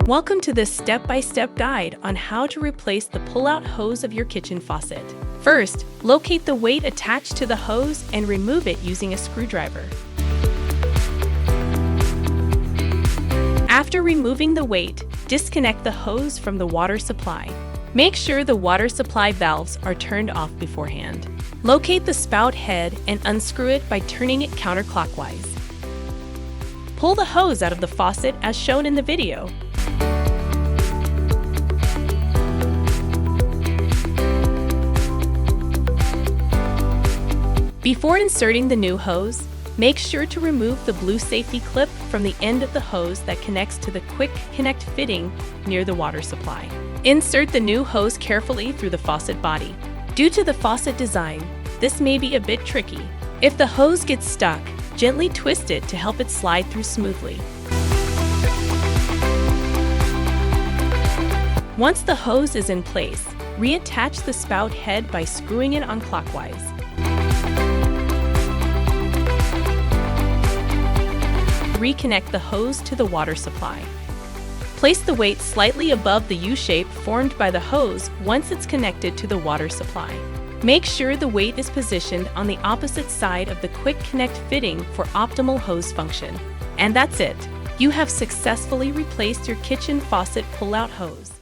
Welcome to this step-by-step guide on how to replace the pull-out hose of your kitchen faucet. First, locate the weight attached to the hose and remove it using a screwdriver. After removing the weight, disconnect the hose from the water supply. Make sure the water supply valves are turned off beforehand. Locate the spout head and unscrew it by turning it counterclockwise. Pull the hose out of the faucet as shown in the video. Before inserting the new hose, make sure to remove the blue safety clip from the end of the hose that connects to the quick connect fitting near the water supply. Insert the new hose carefully through the faucet body. Due to the faucet design, this may be a bit tricky. If the hose gets stuck, gently twist it to help it slide through smoothly. Once the hose is in place, reattach the spout head by screwing it on clockwise. Reconnect the hose to the water supply. Place the weight slightly above the U-shape formed by the hose once it's connected to the water supply. Make sure the weight is positioned on the opposite side of the quick connect fitting for optimal hose function. And that's it! You have successfully replaced your kitchen faucet pull-out hose.